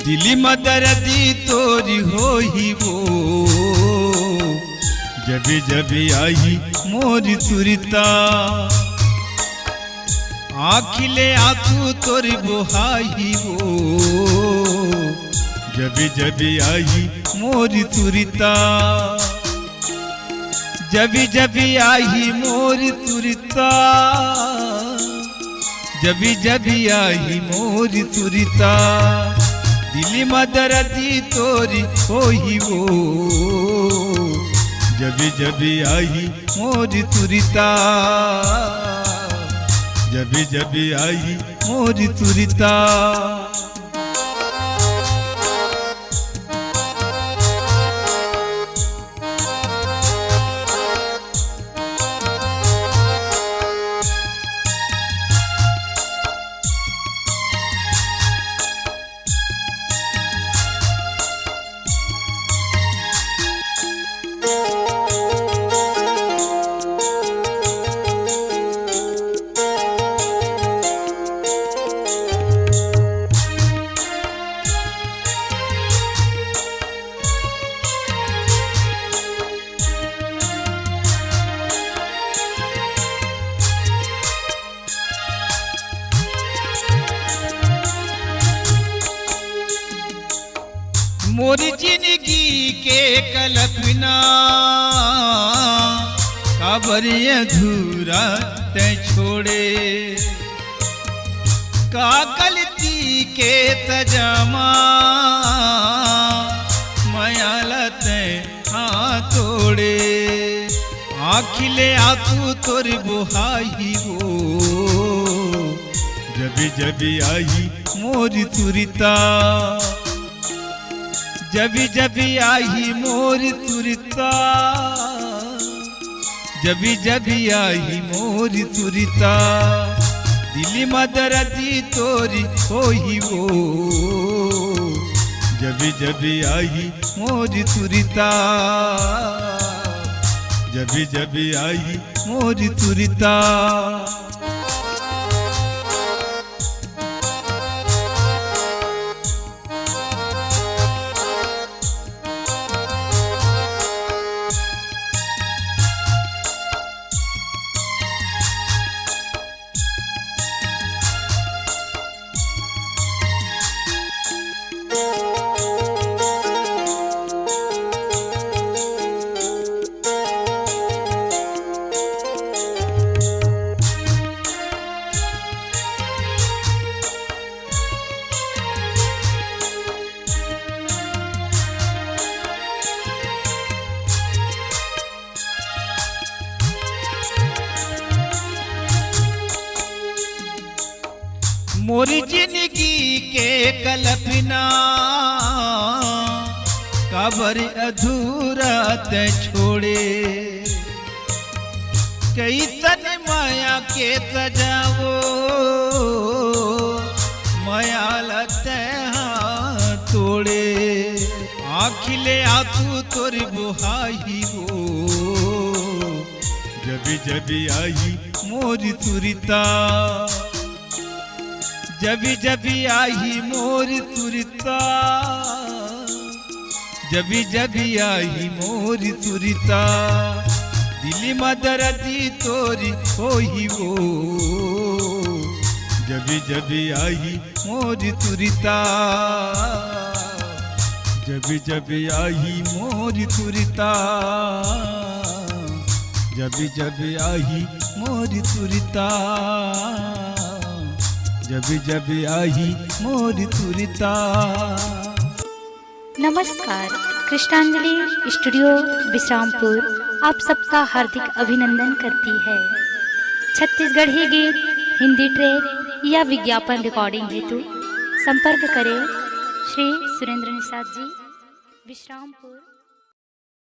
दिली मदरदी तोरी हो ही वो जबी जबी आई मोरी सुरता आखिले आंसू तोरी बुहाई वो जबी जबी आई मोरी सुरता जबी जबी आई मोरी सुरता जबी जबी आई मोरी सुरता दिली मदरदी तोरी हो ही वो जबी जबी आई मोरी सुरता जबी जबी आई मोरी सुरता मोरी जिंदगी के कल्पना काबर अधूरा ते छोड़े का गलती के तजामा मयालते हाँ तोड़े आखिले आंसू तोर बुहाई वो जबी जबी आई मोरी सुरता जबी जबी आई मोरी सुरता जबी जबी आई मोरी सुरता दिली मदरदी तोरी हो ही वो जबी जबी आई मोरी सुरता जबी जबी आई मोरी सुरता मोरी जिंदगी के कल्पना काबर अधूरा ते छोड़े कई तन माया के सजावो माया लगते हाँ तोड़े आखिले आंसू तोर बुहाई वो जबी जबी आई मोरी सुरता जबी जबी आई मोरी सुरता जबी जबी आई मोरी सुरता दिली मदरदी तोरी हो ही वो जबी जबी आई मोरी सुरता जबी जबी आई मोरी सुरता जबी जबी आई मोरी सुरता जबी जबी आई मोरी सुरता। नमस्कार, कृष्णांजलि स्टूडियो विश्रामपुर आप सबका हार्दिक अभिनंदन करती है। छत्तीसगढ़ी गीत, हिंदी ट्रैक या विज्ञापन रिकॉर्डिंग हेतु संपर्क करें श्री सुरेंद्र निषाद जी, विश्रामपुर।